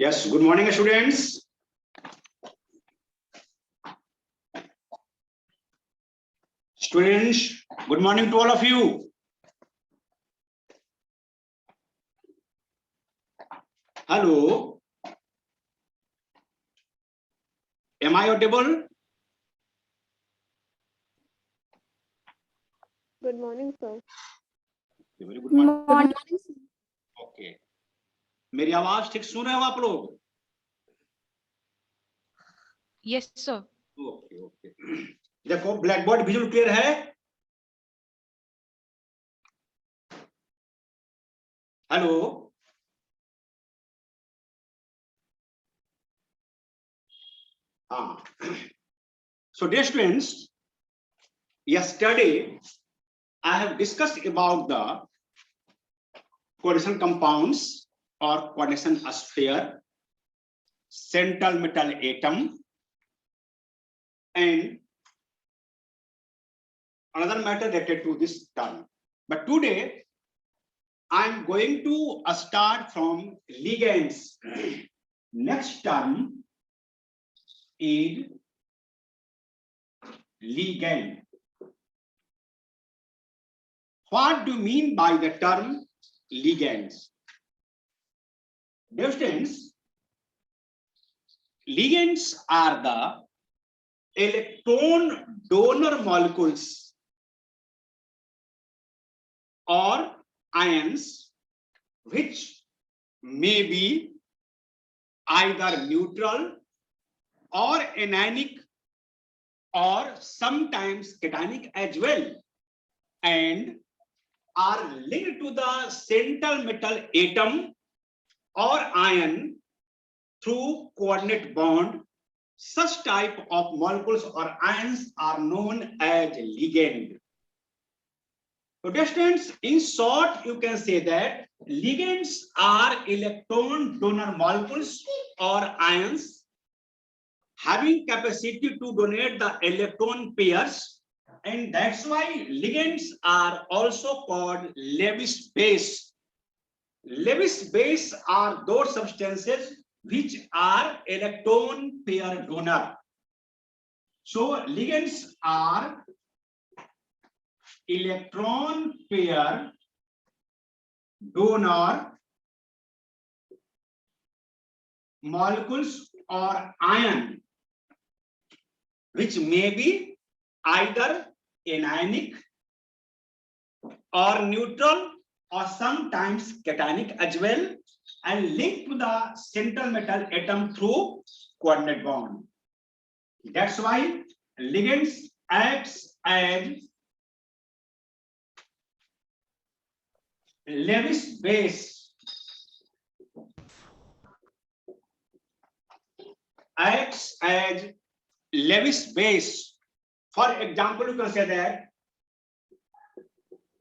Yes, good morning, students. Students, good morning to all of you. Hello. Am I audible? Good morning, sir. Very good morning. Okay. मेरी आवाज ठीक सुन रहे हो आप लोग? Yes, sir. Okay okay. देखो black board visual clear है? Hello. हाँ। So dear students, yesterday I have discussed about the coordination compounds or coordination sphere, central metal atom, and another matter related to this term. But today I am going to start from ligands. Next term is ligand. What do you mean by the term ligands? Dear students, ligands are the electron donor molecules or ions which may be either neutral or anionic or sometimes cationic as well, and are linked to the central metal atom or ion through coordinate bond. Such type of molecules or ions are known as ligand. So distance, in short, you can say that ligands are electron donor molecules or ions having capacity to donate the electron pairs, and that's why ligands are also called Lewis base. Lewis base are those substances which are electron pair donor. So ligands are electron pair donor molecules or ion which may be either anionic or neutral or sometimes cationic as well, and linked to the central metal atom through coordinate bond. That's why ligands acts as Lewis base. Acts as Lewis base. For example, you can say that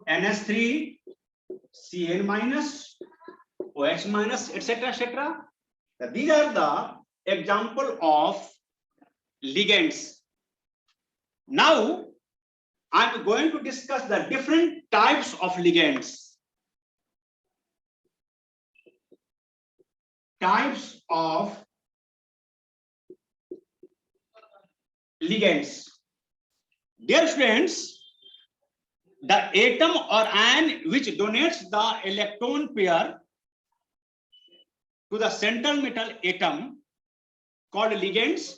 NS3, Cn minus, OH minus, etc., etc. These are the example of ligands. Now, I'm going to discuss the different types of ligands. Types of ligands. Dear friends, the atom or ion which donates the electron pair to the central metal atom called ligands,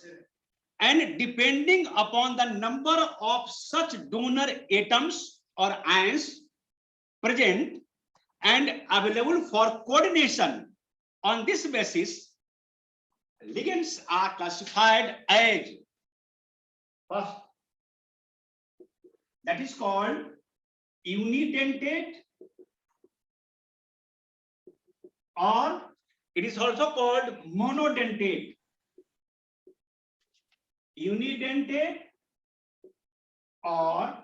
and depending upon the number of such donor atoms or ions present and available for coordination, on this basis ligands are classified as, first, that is called unidentate, or it is also called monodentate. Unidentate or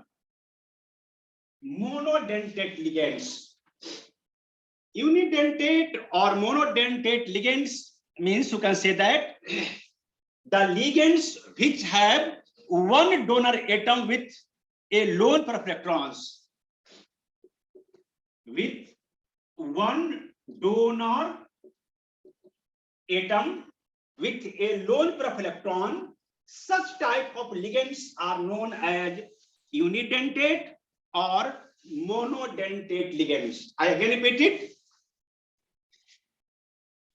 monodentate ligands. Unidentate or monodentate ligands means, you can say that the ligands which have one donor atom with a lone pair of electrons, with one donor atom with a lone pair of electron. Such type of ligands are known as unidentate or monodentate ligands. I again repeat it.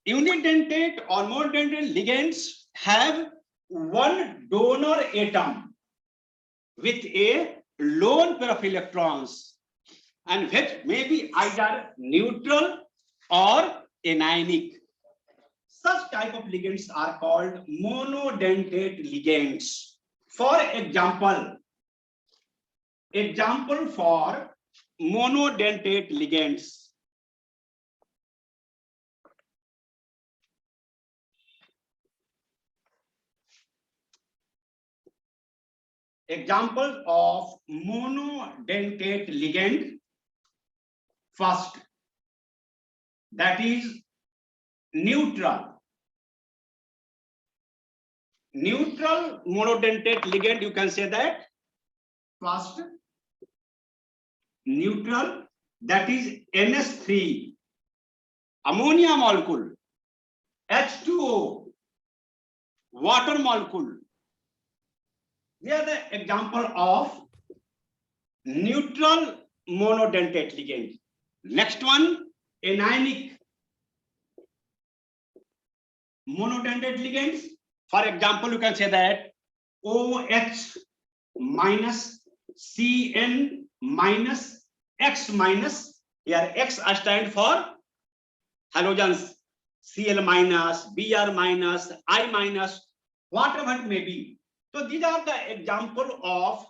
Unidentate or monodentate ligands have one donor atom with a lone pair of electrons, and which may be either neutral or anionic. Such type of ligands are called monodentate ligands. For example for monodentate ligands. Example of monodentate ligand. First, that is neutral. Neutral monodentate ligand, you can say that. First, neutral, that is NH3, ammonia molecule, H2O, water molecule. They are the example of neutral monodentate ligand. Next one, anionic monodentate ligands. For example, you can say that OH minus, Cn minus, X minus. Here X stand for halogens, Cl minus, Br minus, I minus, whatever it may be. So these are the example of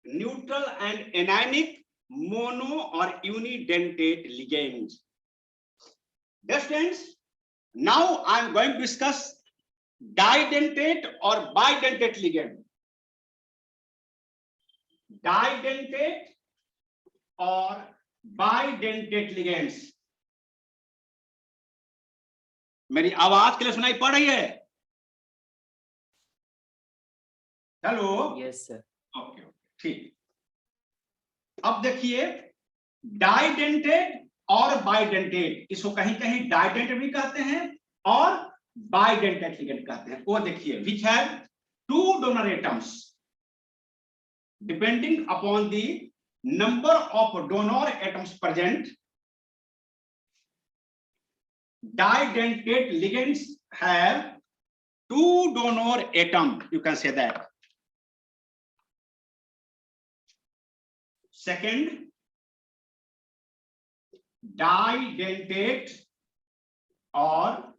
neutral and anionic mono or unidentate ligands. Dear friends, now I am going to discuss didentate or bidentate ligand. Didentate or bidentate ligands. मेरी आवाज clear सुनाई पड़ रही है? Hello? Yes sir. Okay, ठीक। अब देखिए, डाइडेंटेट और बाइडेंटेट, इसको कहीं कहीं डाइडेंटेट भी कहते हैं और बाइडेंटेट लिगेंड कहते हैं। वो देखिए, which have two donor atoms depending upon the number of donor atoms present. Didentate ligands have two donor atom, you can say that. Second, didentate or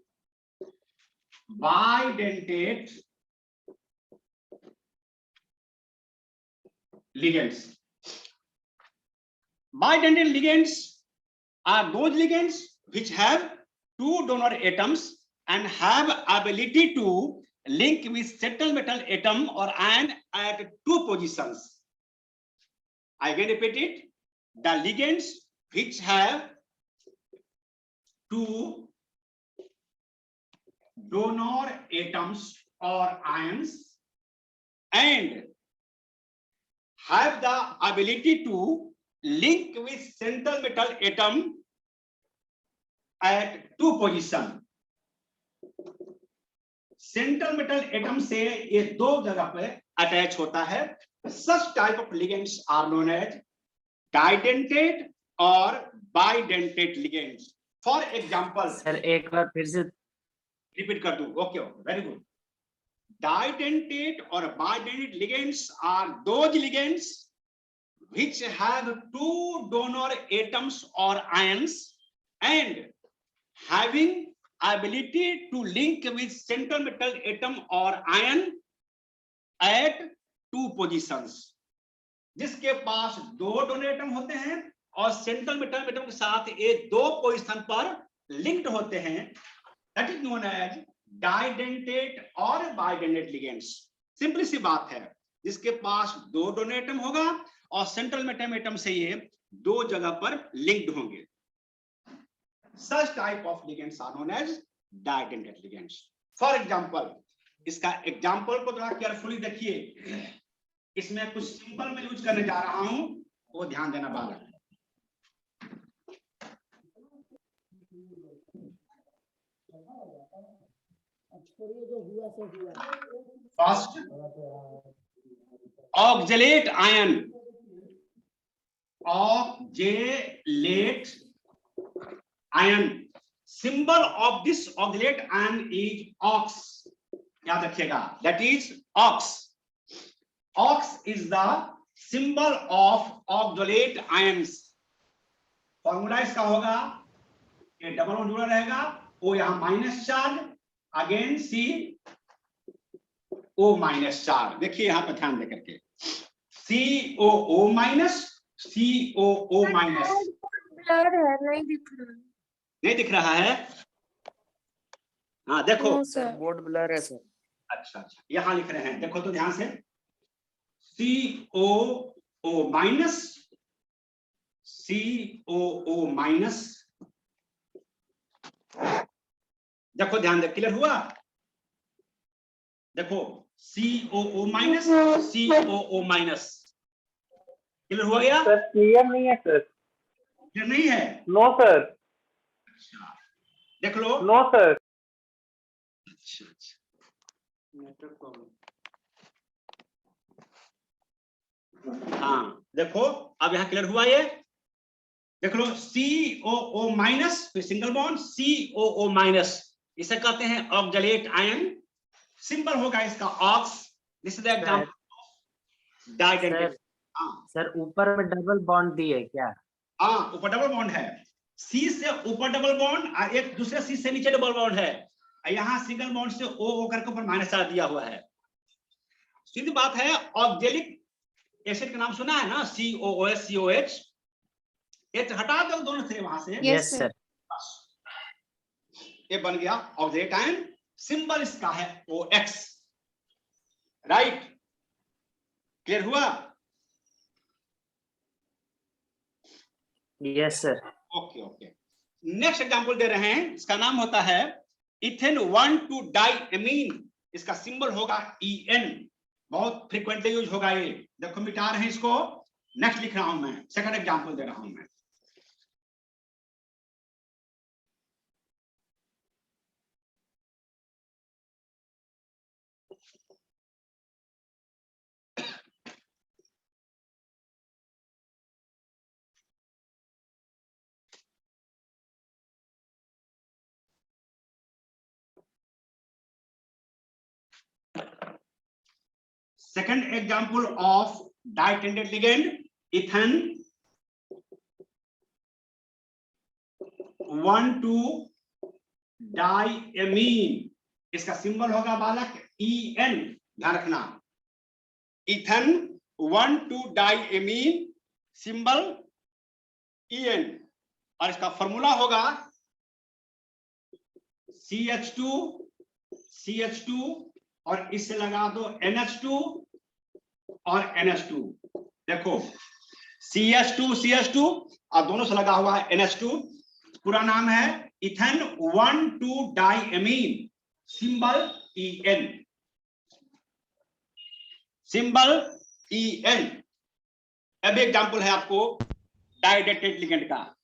bidentate ligands. Bidentate ligands are those ligands which have two donor atoms and have ability to link with central metal atom or ion at two positions. I again repeat it. The ligands which have two donor atoms or ions and have the ability to link with central metal atom at two position. Central metal atom से ये दो जगह पे attach होता है. Such type of ligands are known as didentate or bidentate ligands. For example, sir एक बार फिर से रिपीट कर दूं. Okay, very good. Didentate or bidentate ligands are those ligands which have two donor atoms or ions and having ability to link with central metal atom or ion at two positions. जिसके पास दो donor atom होते हैं और central metal atom के साथ ये दो position पर लिंक्ड होते हैं, that is known as didentate और bidentate ligands. सिंपली सी बात है, जिसके पास दो डोनर एटम होगा और सेंट्रल मेटल एटम से ये दो जगह पर लिंक्ड होंगे. Such type of ligands are known as didentate ligands. For example, इसका एग्जाम्पल को थोड़ा केयरफुली देखिए. इसमें कुछ सिंपल में यूज करने जा रहा हूं, वो ध्यान देना बालक. First oxalate ion, oxalate ion, symbol of this oxalate ion is ox. याद रखिएगा, that is ox. Ox is the symbol of oxalate ions. Formula इसका होगा, ये डबल बॉन्ड जुड़ा रहेगा, ओ यहां माइनस चार्ज, अगेन सी ओ माइनस चार्ज। देखिए यहां पर ध्यान देकर के, सी ओ ओ माइनस, सी ओ ओ माइनस। ब्लर है, नहीं दिख रहा। नहीं दिख रहा है? हाँ देखो, नो सर, बोर्ड ब्लर है सर। अच्छा अच्छा, यहां लिख रहे हैं, देखो तो ध्यान से, सी ओ ओ माइनस, सी ओ ओ माइनस। देखो ध्यान दे, क्लियर हुआ? देखो सी ओ ओ माइनस, सी ओ ओ माइनस, क्लियर हुआ गया? सर क्लियर नहीं है सर। क्लियर नहीं है? No sir. अच्छा देख लो। No sir. अच्छा अच्छा, नेटवर्क प्रॉब्लम। हाँ देखो अब यहाँ क्लियर हुआ ये, देख लो, सी ओ ओ माइनस, फिर single bond, C O O minus, इसे कहते हैं ऑक्जेलेट आयन। सिंबल होगा इसका ox. This is the example didentate. हाँ सर ऊपर में डबल बॉन्ड दिए क्या? हाँ, ऊपर डबल बॉन्ड है, सी से ऊपर डबल बॉन्ड और एक दूसरे सी से नीचे डबल बॉन्ड है, यहाँ सिंगल बॉन्ड से ओ करके ऊपर माइनस चार्ज दिया हुआ है। सीधी बात है, ऑक्जेलिक एसिड का नाम सुना है ना, COOH COH, एच हटा दो दोनों से वहां से, यस सर। ये बन गया ऑक्जेलेट आयन। सिंबल इसका है OX, राइट? क्लियर हुआ? Yes sir. Okay okay, next example दे रहे हैं, इसका नाम होता है इथेन 1,2-डाइएमीन। इसका सिंबल होगा EN, बहुत फ्रीक्वेंटली यूज होगा ये। देखो मिटा रहे हैं इसको, नेक्स्ट लिख रहा हूं मैं, सेकंड एग्जांपल दे रहा हूं मैं। Second example of ditentate ligand, ethan 1,2-डाइएमीन। इसका सिंबल होगा बालक EN, ध्यान रखना, इथन 1,2-डाइएमीन, सिंबल EN, और इसका फॉर्मूला होगा CH2 और इससे लगा दो NH2 और NH2। देखो CH2 और दोनों से लगा हुआ है NH2, पूरा नाम है इथेन 1,2-डाइएमीन, सिंबल EN, सिंबल EN। अब एग्जांपल है आपको डाइडेंटेट लिगेंड का,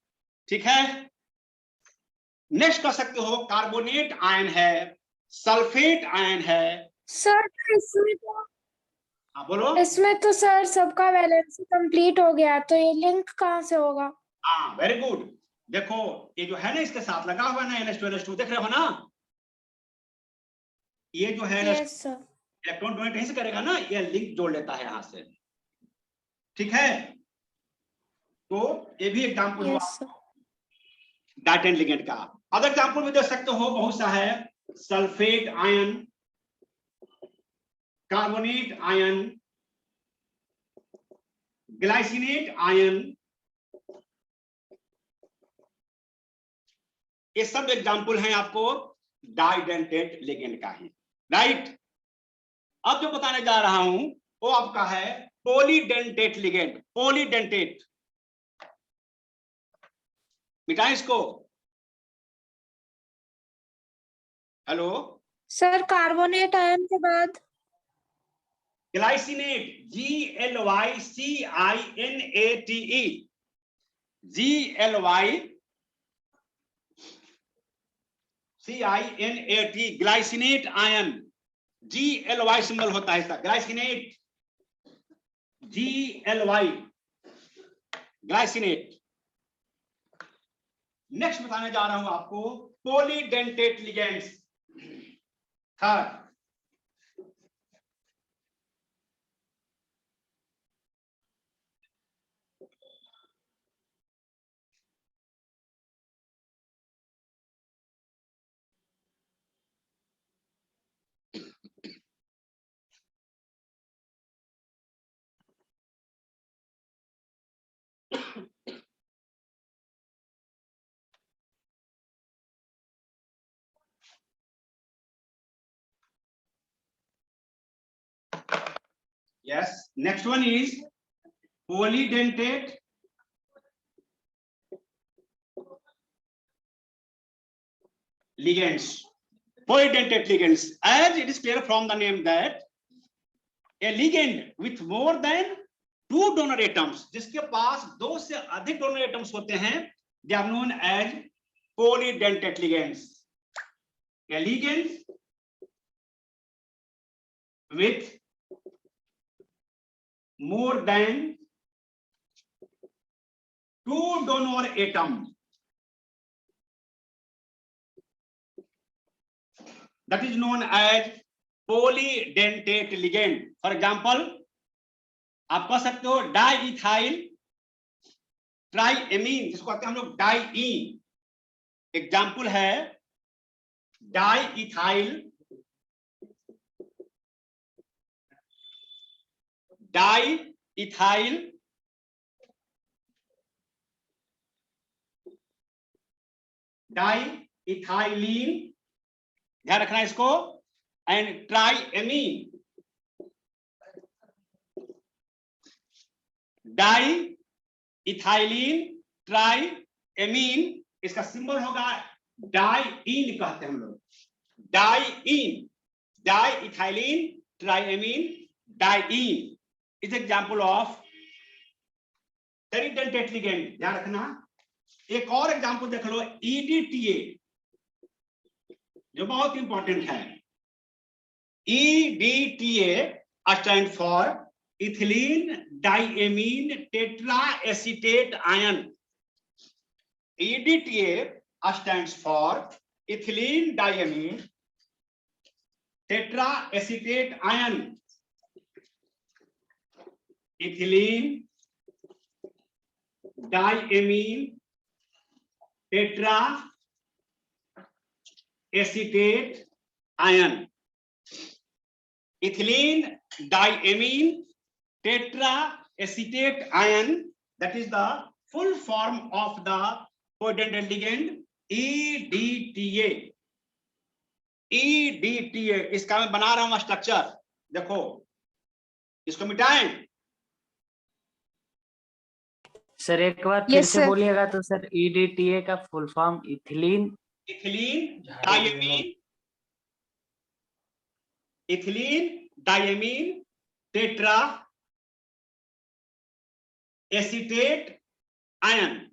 ठीक है? नेक्स्ट कर सकते हो, कार्बोनेट आयन है, सल्फेट आयन है। सर इसमें तो हाँ बोलो। सर सबका बैलेंस कंप्लीट हो गया, तो ये लिंक कहाँ से होगा? हाँ वेरी गुड। देखो ये जो है ना, इसके साथ लगा हुआ है ना NH2 देख रहे हो ना, ये जो है यस सर। इलेक्ट्रॉन डोनेट यहीं से करेगा ना, ये लिंक जोड़ लेता है यहां से, ठीक है? तो ये भी एग्जांपल हुआ यस सर। डाइटेंट लिगेंड का। अदर एग्जांपल भी देख सकते हो, बहुत सा है, sulphate ion, carbonate ion, glycinate ion, ये सब एग्जांपल हैं आपको डाइडेंटेट लिगेंड का ही, राइट? अब जो बताने जा रहा हूं वो आपका है पॉलीडेंटेट लिगेंड। पॉलीडेंटेट, मिटाएं इसको। हेलो सर कार्बोनेट आयन के बाद glycinate, GLYCINATE, CINAT, glycinate ion, GLY symbol होता है इसका, ग्लाइसिनेट, GLY, ग्लाइसिनेट। नेक्स्ट बताने जा रहा हूं आपको polydentate ligands. Third, yes, next one is polydentate ligands. Polydentate ligands, as it is clear from the name that a ligand with more than 2 donor atoms, जिसके पास 2 से अधिक donor atoms होते हैं, they are known as polydentate ligands. A ligand with more than 2 donor atoms, that is known as polydentate ligand. For example, आप कह सकते हो diethyl ट्राइएमीन, जिसको कहते हैं हम लोग डाइईन। एग्जाम्पल है डाइइथाइल डाइइथाइलीन, ध्यान रखना इसको, एंड ट्राइएमीन, डाइइथाइलीन ट्राइएमीन, इसका सिंबल होगा डाइईन, कहते हैं हम लोग dien, diethylene triamine dien is example of polydentate ligand. ध्यान रखना। एक और एग्जांपल देख लो, EDTA, जो बहुत इंपॉर्टेंट है। EDTA stand for ethylene diamine tetra acetate ion. EDTA stands for ethylene diamine tetra acetate ion. Ethylene diamine tetra acetate ion. Ethylene diamine tetra acetate ion, that is the full form of the polydendrite ligand EDTA. EDTA, इसका मैं बना रहा हूं structure, देखो इसको मिटाएं। Sir एक बार फिर से बोलिएगा तो सर। EDTA का full form ethylene diamine tetra acetate ion.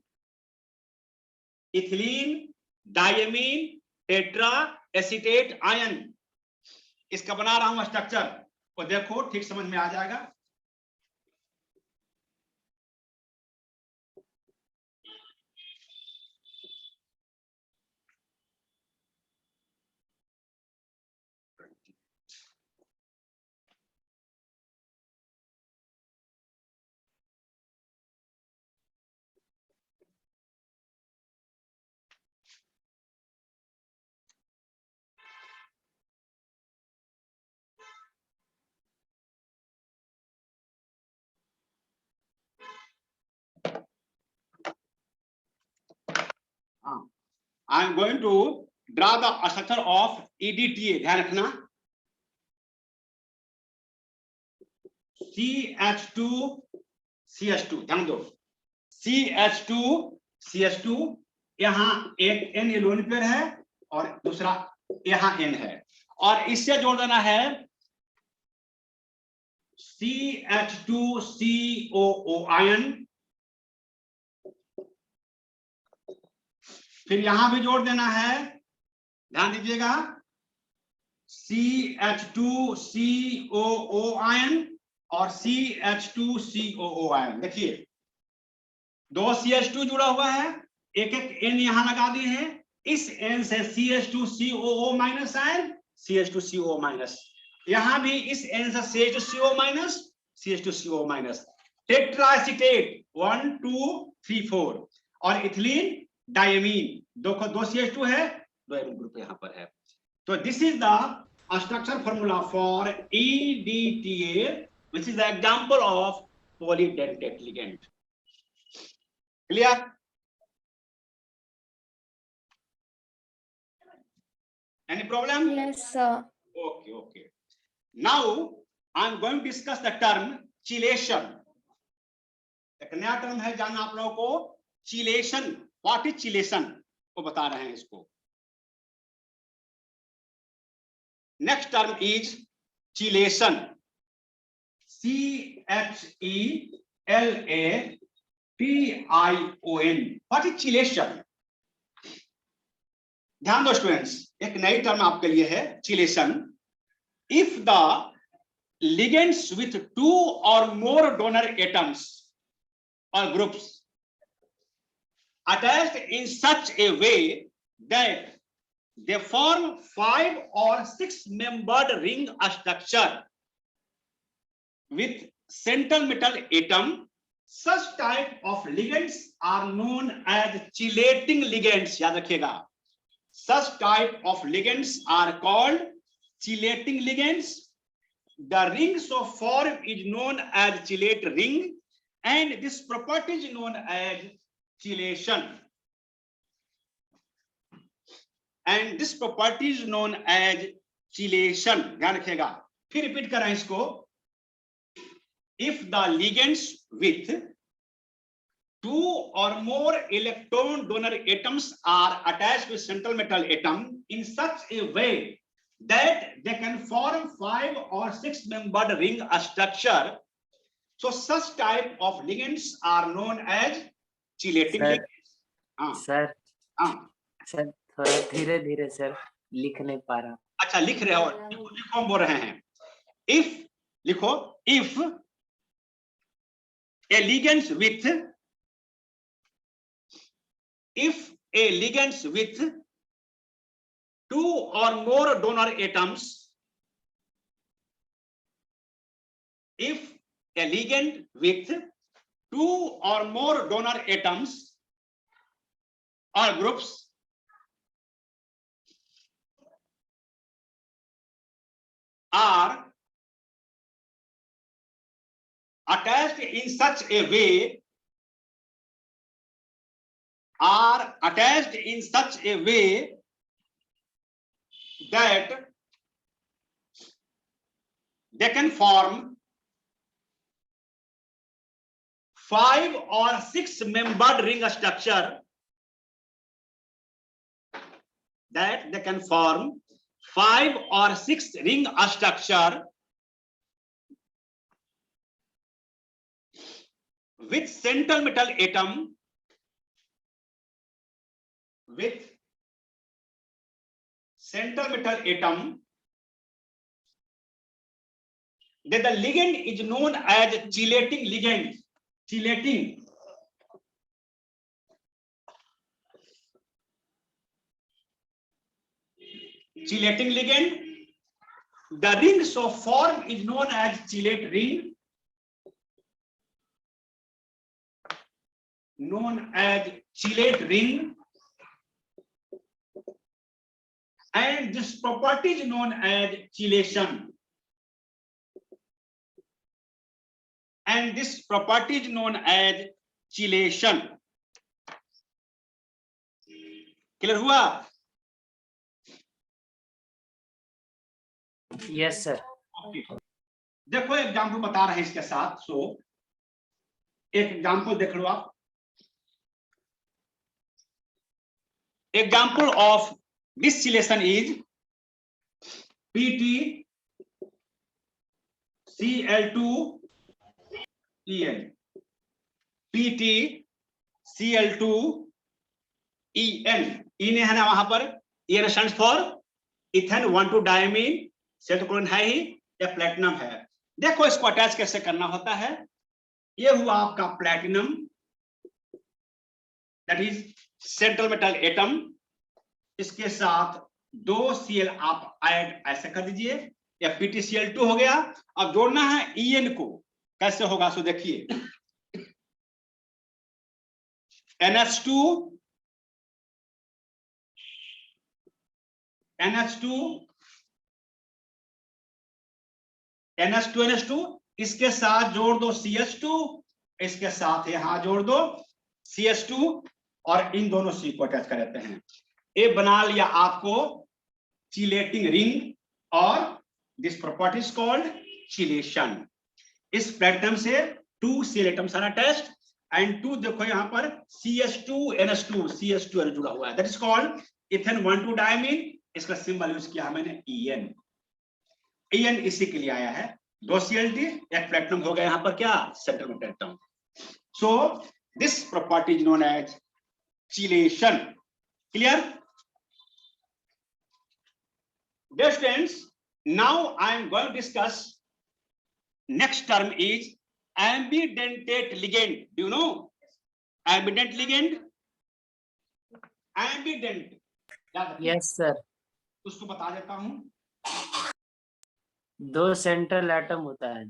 Ethylene diamine tetra acetate ion, इसका बना रहा हूं स्ट्रक्चर, तो देखो ठीक समझ में आ जाएगा। I am going to draw the structure of EDTA. ध्यान रखना। CH2CH2, ध्यान दो, CH2CH2, यहाँ एक N एलोन पेयर है और दूसरा यहाँ N है, और इससे जोड़ देना है CH2COO आयन, फिर यहां भी जोड़ देना है ध्यान दीजिएगा, CH2COO आयन और CH2COO आयन। देखिए दो CH2 जुड़ा हुआ है, एक एक N यहां लगा दिए हैं, इस N से CH2COO minus ion, CH2CO minus, यहां भी इस N से CH2CO माइनस, CH2CO माइनस। टेट्राएसीटेट 1 2 3 4 और इथिलीन डायमीन, दो CH2 है, दो एमिन ग्रुप यहां पर है। तो this is the structure formula for EDTA, which is the example of polydentate ligand. Clear? Any problem? Yes, sir. Okay. Now I am going to discuss the term chelation. एक नया term है जानना आप लोगों को, चिलेशन। व्हाट इज चिलेशन को बता रहे हैं इसको। Next term is chelation, CHELATION। What is chelation? ध्यान दो स्टूडेंट्स, एक नई टर्म आपके लिए है chelation. If the ligands with 2 or more donor atoms or groups attached in such a way that they form 5 or 6 membered ring structure with central metal atom, such type of ligands are known as chelating ligands। याद रखिएगा, such type of ligands are called chelating ligands। The ring so formed is known as chelate ring, and this property is known as chelation, and this property is known as chelation। ध्यान रखिएगा, फिर repeat कर रहे हैं इसको। If the ligands with 2 or more electron donor atoms are attached with central metal atom in such a way that they can form 5 or 6 membered ring structure, so such type of ligands are known as chelating ligands। Sir हाँ sir थोड़ा धीरे धीरे sir, लिख नहीं पा रहा। अच्छा लिख रहे हो, लिखो हम बोल रहे हैं। इफ लिखो, if a ligands with 2 or more donor atoms, if a ligand with 2 or more donor atoms or groups are attached in such a way, that they can form 5 or 6 membered ring structure, that they can form 5 or 6 ring structure with central metal atom, then the ligand is known as chelating ligand। chelating ligand, the ring so formed is known as chelate ring, and this property is known as chelation, clear हुआ? Yes sir. देखो example बता रहे हैं इसके साथ। सो एक example देख लो आप। Example of this chelation is PtCl2En, PtCl2En, इन है ना वहां पर, EN stands for इथेन 1,2-डायमीन, सेटोक्रोन है ही या प्लेटिनम है। देखो इसको अटैच कैसे करना होता है। ये हुआ आपका platinum, that is central metal atom, इसके साथ 2 Cl आप ऐड ऐसे कर दीजिए, या PtCl2 हो गया। अब जोड़ना है En को, कैसे होगा सो देखिए, NH2 NH2 इसके साथ जोड़ दो CH2, इसके साथ यहां जोड़ दो CH2, और इन दोनों C को अटैच कर देते हैं। ये बना लिया आपको चिलेटिंग रिंग, और this property is called chelation. इस प्लेटिनम से 2 Cl atoms are attached and 2 देखो यहां पर CH2NH2 CH2 जुड़ा हुआ है, that is called ethane one two diamine. इसका सिंबल यूज किया मैंने EN। EN इसी के लिए आया है, 2 Cl एक प्लेटिनम हो गया यहां पर क्या, central metal atom. So this property is known as chelation. Clear? Dear students, now I am going to discuss next term is ambidentate ligand. Do you know ambident ligand? Ambident, yes sir, उसको बता देता हूं। 2 central atom होता है।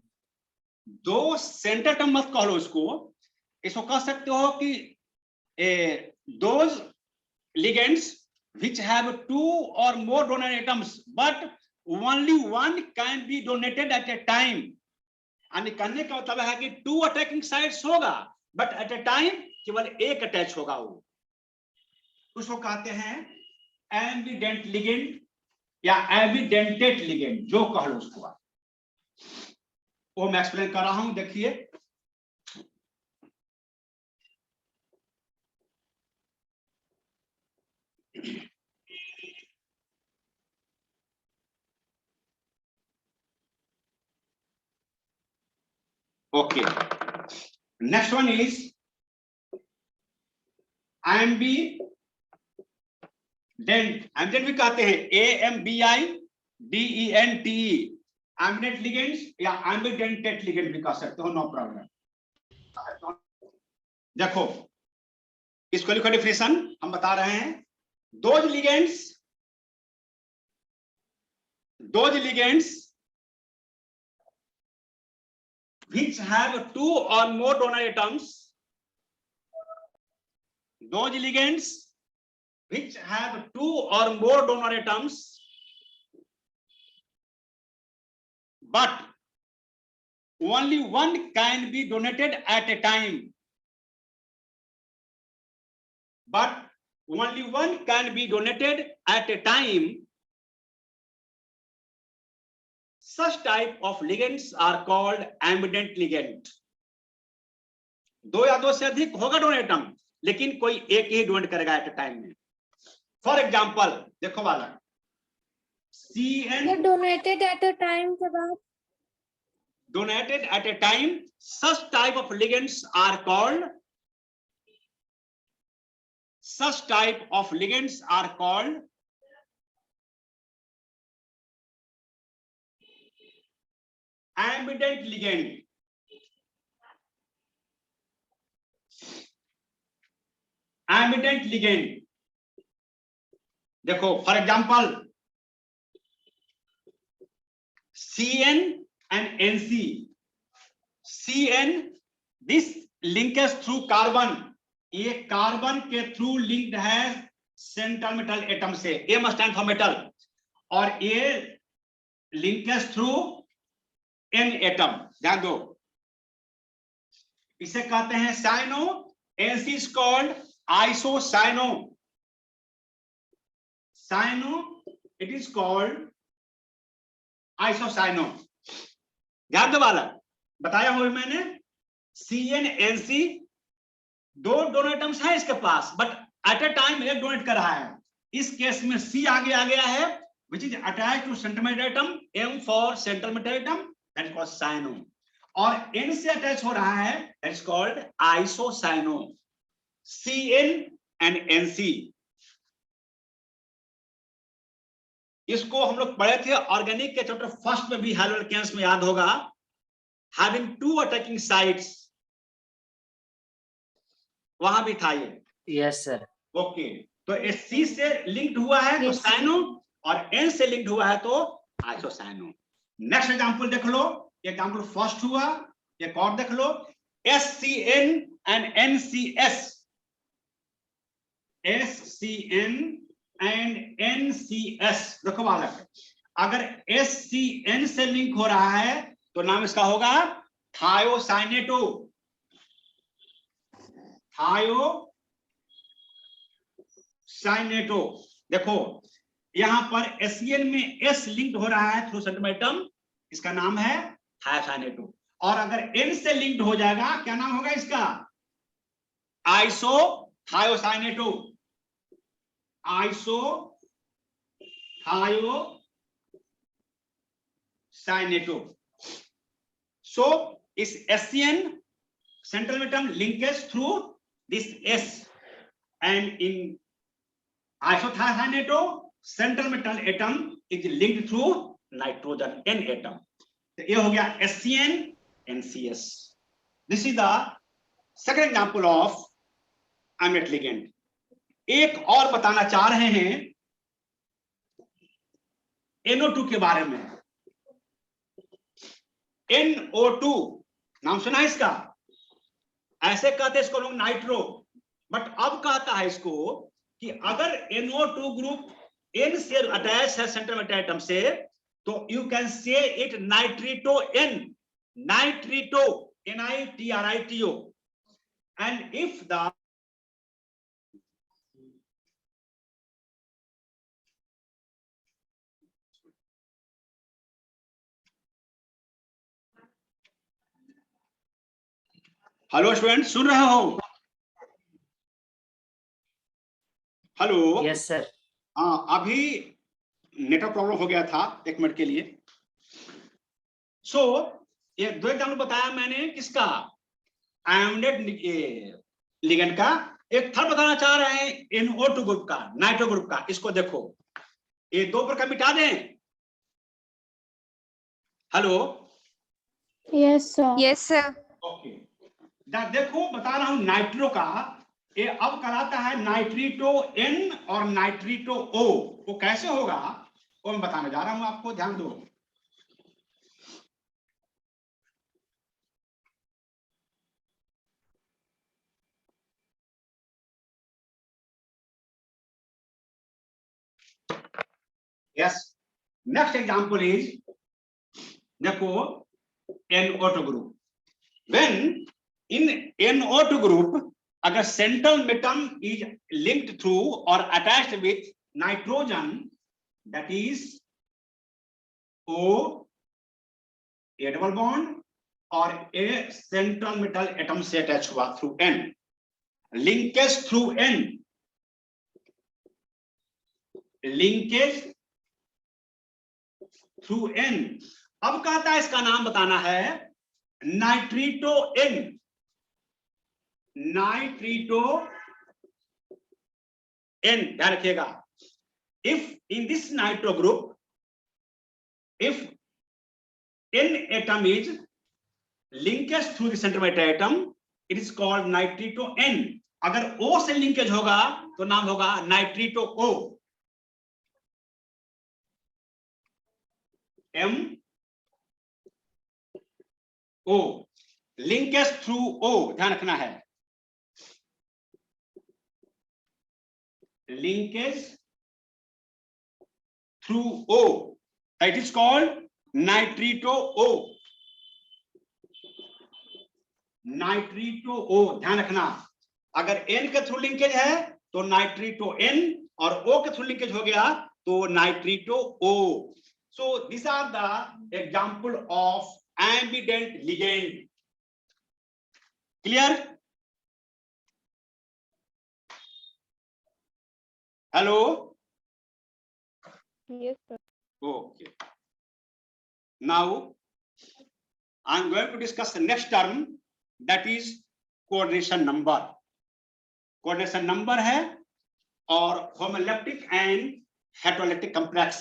2 central atom मत कह लो इसको कह सकते हो कि those ligands which have 2 or more donated atoms but only one can be donated at a time। यानी कहने का मतलब है कि 2 अटैकिंग साइट्स होगा बट एट ए टाइम केवल एक अटैच होगा, वो उसको कहते हैं एम्बिडेंट लिगेंड या एम्बिडेंटेट लिगेंड, जो कह लो उसको आप। वो मैं एक्सप्लेन कर रहा हूं, देखिए। Okay, next one is ambient. Ambient भी कहते हैं AMBIDENT, एम्बिडेंट लिगेंड्स या एम्बिडेंटेट लिगेंड भी कह सकते हो, नो प्रॉब्लम। देखो इसको लिखो, डिफिनेशन हम बता रहे हैं। Those ligands which have 2 or more donor atoms, those ligands which have 2 or more donor atoms but only one can be donated at a time, but only one can be donated at a time, such type of ligands are called ambident ligand। 2 या 2 से अधिक होगा donate atom, लेकिन कोई एक ही donate करेगा eight ए time में। For example देखो वाला CN donated at a time के बाद, donated at a time, such type of ligands are called ambident ligand। ambident ligand देखो for example CN and NC। CN this linkage through carbon, ये carbon के through linked है central metal atom से, M stand for metal, और ये linkage through N atom. ध्यान दो, इसे कहते हैं cyano. NC is called isocyano। it is called isocyano। ध्यान दो वाला, बताया हुआ मैंने। CN NC 2 डोनेटम्स है इसके पास, बट एट ए टाइम एक डोनेट कर रहा है। इस केस में C आगे आ गया है, which is attached to central metal atom, M for central metal atom, that is called cyano, और N से अटैच हो रहा है, that is called isocyano। CN and NC इसको हम लोग पढ़े थे ऑर्गेनिक के चैप्टर फर्स्ट में भी, हैलोल्केन्स में याद होगा, हैविंग 2 अटैकिंग साइट्स, वहां भी था ये। Yes sir. ओके, तो C से लिंक्ड हुआ है तो Yes. साइनो, और N से लिंक्ड हुआ है तो आइसोसाइनो। नेक्स्ट एग्जांपल देख लो, एग्जांपल फर्स्ट हुआ, एक और देख लो, SCN and NCS, SCN and NCS, देखो बालक, अगर SCN से लिंक हो रहा है तो नाम इसका होगा थायोसाइनेटो, थायोसाइनेटो। देखो यहां पर SCN में S लिंक्ड हो रहा है थ्रू सेंट्रोमेटम, इसका नाम है थायोसाइनेटो, और अगर N से लिंक्ड हो जाएगा, क्या नाम होगा इसका, आइसोथायोसाइनेटो, आइसोथायोसाइनेटो। सो इस SCN central atom linkage through this S, and in isothiocyaneto central metal atom is linked through nitrogen N atom. तो ये हो गया SCN NCS. This is the second example of amide ligand. एक और बताना चाह रहे हैं NO2 के बारे में। NO2 नाम सुना है इसका, ऐसे कहते हैं इसको लोग नाइट्रो, बट अब कहता है इसको कि अगर NO2 ग्रुप N से अटैच है सेंट्रल मेटल एटम से, तो you can say it nitrito N, nitrito NITRITO, and if the hello student, सुन रहे हो? हेलो। Yes sir. हाँ, अभी नेटवर्क प्रॉब्लम हो गया था, 1 मिनट के लिए। सो ये 2 एग्जाम्पल बताया मैंने, किसका, आयोनेट लिगेंड का। एक थर्ड बताना चाह रहे हैं NO2 ग्रुप का, नाइट्रो ग्रुप का। इसको देखो, ये 2 प्रकार मिटा दें। Hello, Yes, sir. Yes, sir. Okay, देखो बता रहा हूं नाइट्रो का, ये अब कहलाता है नाइट्रिटो N और नाइट्रिटो O। वो कैसे होगा वो मैं बताने जा रहा हूं आपको, ध्यान दो। यस, नेक्स्ट एग्जांपल इज, देखो NO2 group, when in NO2 group अगर सेंट्रल मेटम इज लिंक्ड थ्रू और attached with nitrogen, that is O, A double bond, और ए सेंट्रल मेटल एटम से अटैच हुआ through N, linkage through N, linkage through N। अब कहता है इसका नाम बताना है नाइट्रिटो N, नाइट्रिटो N, ध्यान रखिएगा। If in this nitro group, if N atom is linkage through the central metal atom, it is called nitrito N. अगर O से लिंकेज होगा तो नाम होगा नाइट्रिटो O, M O, linkage through O, ध्यान रखना है, linkage through O, it is called नाइट्रिटो O, नाइट्रिटो O, ध्यान रखना। अगर N के थ्रू लिंकेज है तो नाइट्रिटो N, और O के थ्रू लिंकेज हो गया तो nitrito O। So this are the example of ambidentate ligand. Clear? Hello, Yes, sir. okay. Now I am going to discuss the next term, that is coordination number. Coordination number है और homoleptic and हेटेरोलैप्टिक complex.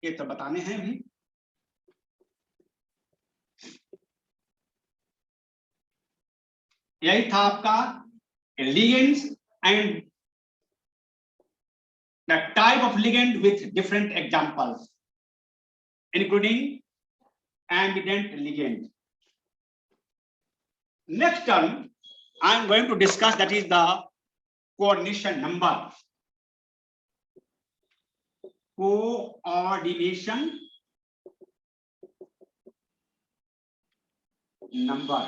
ये तो बताने हैं अभी। यही था आपका ligands and the type of ligand with different examples, including ambident ligand. Next term I am going to discuss, that is the coordination number. Coordination number.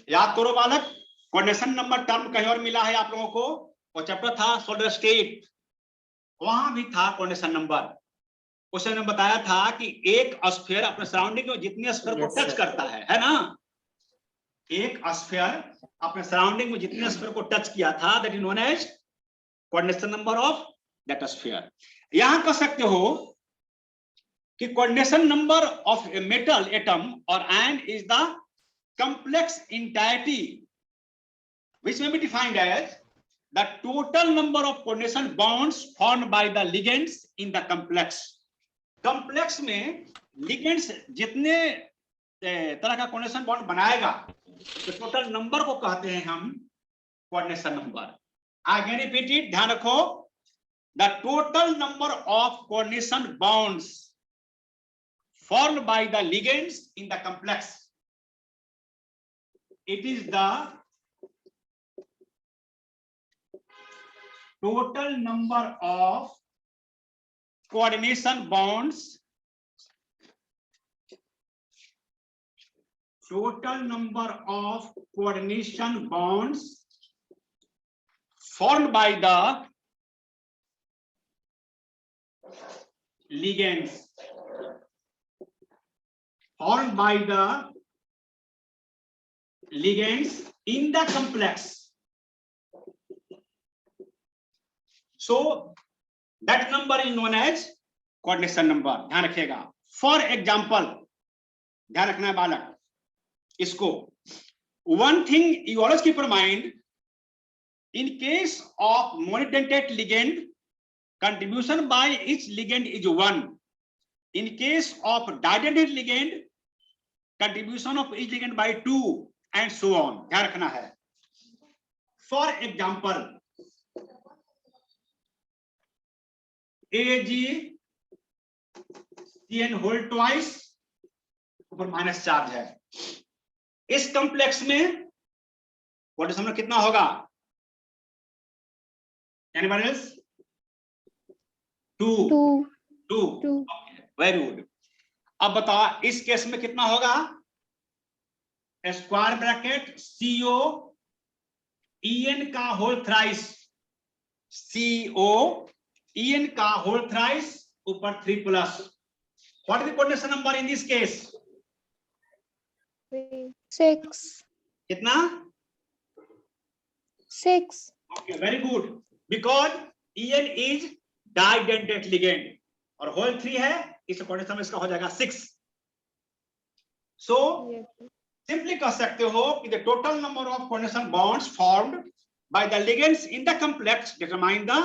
याद करो बालक, कोऑर्डिनेशन नंबर टर्म कहीं और मिला है आप लोगों को, वो चैप्टर था सोलिड स्टेट, वहां भी था कोऑर्डिनेशन नंबर। उसने ने बताया था कि एक स्फीयर अपने सराउंडिंग में जितने स्फीयर को टच करता है ना, एक स्फीयर अपने सराउंडिंग में जितने स्फीयर को टच किया था, that is known as coordination number of that sphere. यहां कह सकते हो कि coordination number of a metal atom और ion is the complex entirety which may be defined as the total number of coordination bonds formed by the ligands in the complex. complex में ligands जितने तरह का coordination bond बनाएगा, तो total number को कहते हैं हम coordination number. आगे repeat it, ध्यान रखो, the total number of coordination bonds formed by the ligands in the complex, it is the total number of coordination bonds, total number of coordination bonds formed by the ligands, formed by the ligands in the complex. So that number is known as coordination number. ध्यान रखिएगा। For example, ध्यान रखना है बालक इसको। One thing you always keep in mind, in case of monodentate ligand, contribution by each ligand is 1. In case of didentate ligand, contribution of each ligand by 2. And so on. ध्यान रखना है। For example, AgCN whole twice ऊपर minus charge है। इस complex में coordination में कितना होगा? Anybody else? 2. Very good. अब बताओ इस केस में कितना होगा? स्क्वायर ब्रैकेट CO EN का होल थ्राइस, CO EN का होल थ्राइस ऊपर 3 plus. What is the coordination number in this case? 6. कितना? 6. Okay, very good, because EN is डाइडेंटेट ligand और होल 3 है, इस कोऑर्डिनेशन में इसका हो जाएगा 6। सो सिंपली कह सकते हो कि the total number of coordination bonds formed by the ligands in the complex determine the